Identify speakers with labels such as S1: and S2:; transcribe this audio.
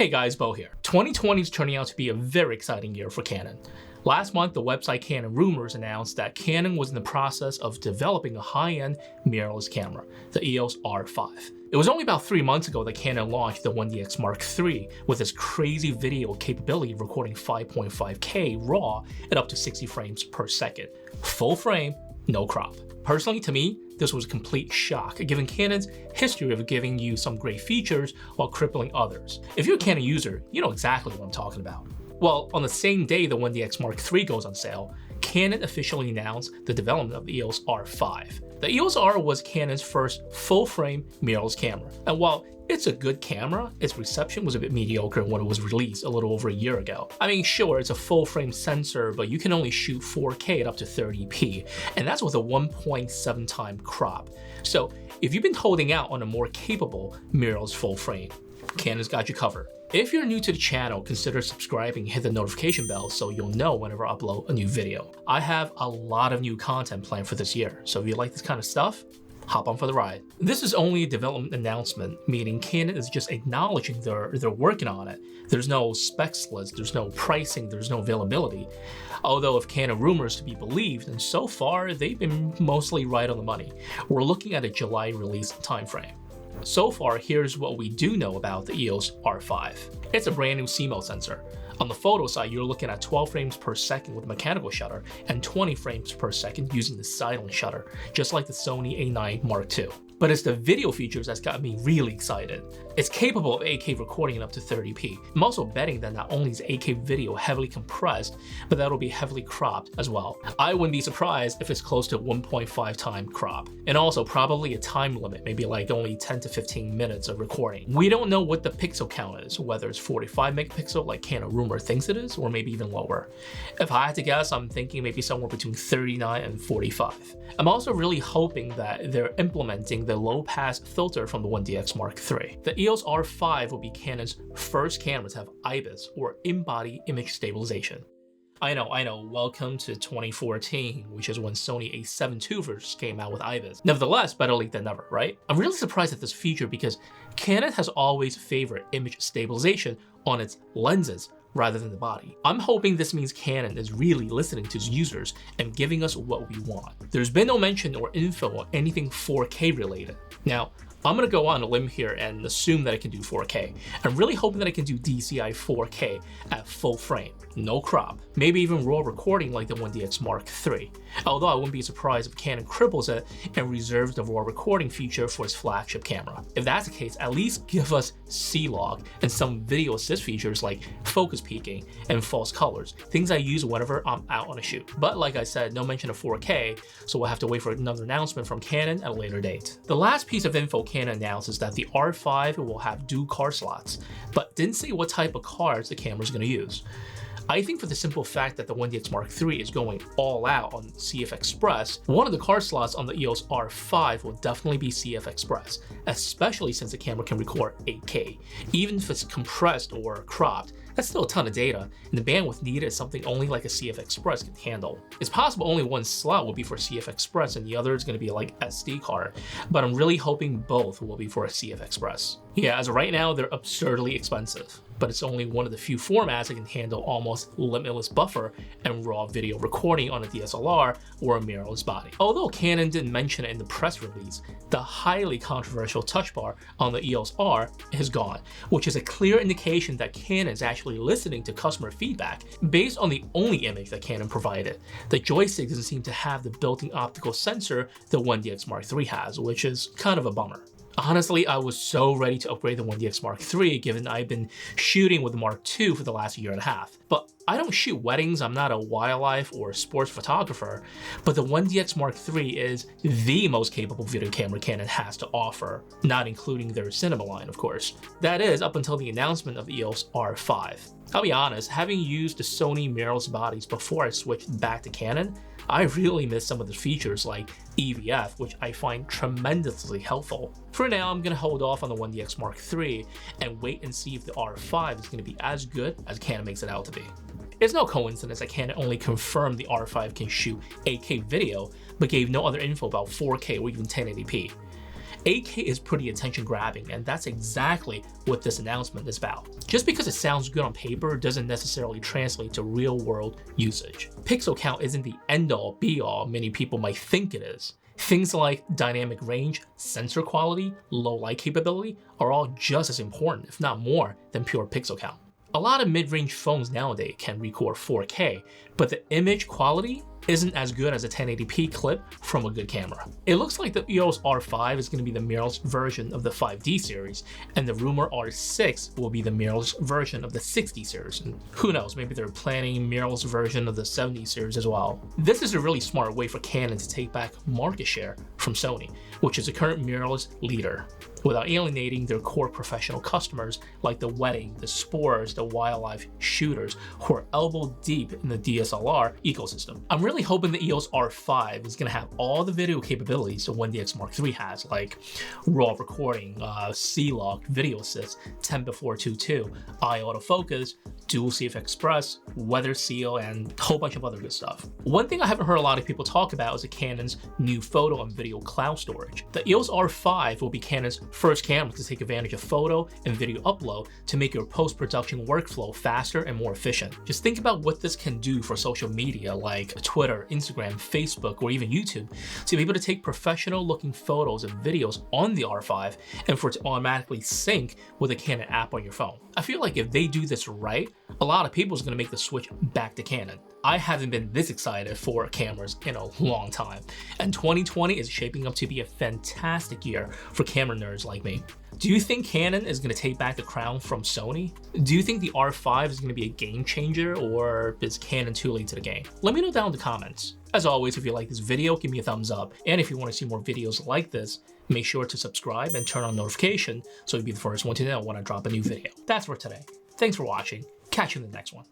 S1: Hey guys, Bo here. 2020 is turning out to be a very exciting year for Canon. Last month, the website Canon Rumors announced that Canon was in the process of developing a high-end mirrorless camera, the EOS R5. It was only about 3 months ago that Canon launched the 1DX Mark III with its crazy video capability recording 5.5K RAW at up to 60 frames per second. Full frame, no crop. Personally, to me, this was a complete shock, given Canon's history of giving you some great features while crippling others. If you're a Canon user, you know exactly what I'm talking about. Well, on the same day the 1DX Mark III goes on sale, Canon officially announced the development of the EOS R5. The EOS R was Canon's first full-frame mirrorless camera, and while it's a good camera, its reception was a bit mediocre when it was released a little over a year ago. I mean, sure, it's a full-frame sensor, but you can only shoot 4K at up to 30p, and that's with a 1.7 time crop. So if you've been holding out on a more capable mirrorless full-frame, Canon's got you covered. If you're new to the channel, consider subscribing and hit the notification bell so you'll know whenever I upload a new video. I have a lot of new content planned for this year, so if you like this kind of stuff, hop on for the ride. This is only a development announcement, meaning Canon is just acknowledging they're working on it. There's no specs list, there's no pricing, there's no availability. Although if Canon Rumors to be believed, and so far they've been mostly right on the money. We're looking at a July release timeframe. So far, here's what we do know about the EOS R5. It's a brand new CMOS sensor. On the photo side, you're looking at 12 frames per second with mechanical shutter and 20 frames per second using the silent shutter, just like the Sony A9 Mark II. But it's the video features that's got me really excited. It's capable of 8K recording at up to 30p. I'm also betting that not only is 8K video heavily compressed, but that'll be heavily cropped as well. I wouldn't be surprised if it's close to 1.5 time crop. And also probably a time limit, maybe like only 10 to 15 minutes of recording. We don't know what the pixel count is, whether it's 45 megapixel like Canon Rumor thinks it is, or maybe even lower. If I had to guess, I'm thinking maybe somewhere between 39 and 45. I'm also really hoping that they're implementing the low-pass filter from the 1DX Mark III. The EOS R5 will be Canon's first camera to have IBIS, or in-body image stabilization. I know, welcome to 2014, which is when Sony a7 II first came out with IBIS. Nevertheless, better late than never, right? I'm really surprised at this feature because Canon has always favored image stabilization on its lenses rather than the body. I'm hoping this means Canon is really listening to its users and giving us what we want. There's been no mention or info on anything 4K related. Now, I'm gonna go on a limb here and assume that it can do 4K. I'm really hoping that it can do DCI 4K at full frame, no crop, maybe even raw recording like the 1DX Mark III. Although I wouldn't be surprised if Canon cripples it and reserves the raw recording feature for its flagship camera. If that's the case, at least give us C-Log and some video assist features like focus peaking and false colors, things I use whenever I'm out on a shoot. But like I said, no mention of 4K, so we'll have to wait for another announcement from Canon at a later date. The last piece of info Canon announces that the R5 will have dual card slots, but didn't say what type of cards the camera is going to use. I think for the simple fact that the 1DX Mark III is going all out on CF Express, one of the card slots on the EOS R5 will definitely be CF Express, especially since the camera can record 8K. Even if it's compressed or cropped, that's still a ton of data, and the bandwidth needed is something only like a CF Express can handle. It's possible only one slot will be for CF Express and the other is going to be like SD card, but I'm really hoping both will be for a CF Express. Yeah, as of right now, they're absurdly expensive, but it's only one of the few formats that can handle almost limitless buffer and raw video recording on a DSLR or a mirrorless body. Although Canon didn't mention it in the press release, the highly controversial touch bar on the EOS R is gone, which is a clear indication that Canon is actually listening to customer feedback. Based on the only image that Canon provided, the joystick doesn't seem to have the built-in optical sensor the 1DX Mark III has, which is kind of a bummer. Honestly, I was so ready to upgrade the 1DX Mark III given I've been shooting with the Mark II for the last year and a half. But I don't shoot weddings, I'm not a wildlife or sports photographer, but the 1DX Mark III is the most capable video camera Canon has to offer, not including their cinema line, of course. That is, up until the announcement of EOS R5. I'll be honest, having used the Sony mirrorless bodies before I switched back to Canon, I really miss some of the features like EVF, which I find tremendously helpful. For now, I'm going to hold off on the 1DX Mark III and wait and see if the R5 is going to be as good as Canon makes it out to be. It's no coincidence that Canon only confirmed the R5 can shoot 8K video, but gave no other info about 4K or even 1080p. 8K is pretty attention grabbing, and that's exactly what this announcement is about. Just because it sounds good on paper doesn't necessarily translate to real world usage. Pixel count isn't the end all be all many people might think it is. Things like dynamic range, sensor quality, low light capability are all just as important, if not more, than pure pixel count. A lot of mid-range phones nowadays can record 4K, but the image quality isn't as good as a 1080p clip from a good camera. It looks like the EOS R5 is going to be the mirrorless version of the 5D series, and the rumor R6 will be the mirrorless version of the 6D series. And who knows, maybe they're planning mirrorless version of the 70 series as well. This is a really smart way for Canon to take back market share from Sony, which is the current mirrorless leader, without alienating their core professional customers like the wedding, the sports, the wildlife shooters who are elbow deep in the DSLR ecosystem. I'm really hoping the EOS R5 is going to have all the video capabilities the 1DX Mark III has, like RAW recording, C-Log, video assist, 10:4:22, eye autofocus, dual CF Express, weather seal, and a whole bunch of other good stuff. One thing I haven't heard a lot of people talk about is the Canon's new photo and video cloud storage. The EOS R5 will be Canon's first camera to take advantage of photo and video upload to make your post-production workflow faster and more efficient. Just think about what this can do for social media like Twitter, Instagram, Facebook, or even YouTube, to be able to take professional looking photos and videos on the R5 and for it to automatically sync with a Canon app on your phone. I feel like if they do this right, a lot of people is going to make the switch back to Canon. I haven't been this excited for cameras in a long time, and 2020 is shaping up to be a fantastic year for camera nerds like me. Do you think Canon is going to take back the crown from Sony? Do you think the R5 is going to be a game changer, or is Canon too late to the game? Let me know down in the comments. As always, if you like this video, give me a thumbs up, and if you want to see more videos like this, make sure to subscribe and turn on notification so you'll be the first one to know when I drop a new video. That's for today. Thanks for watching. Catch you in the next one.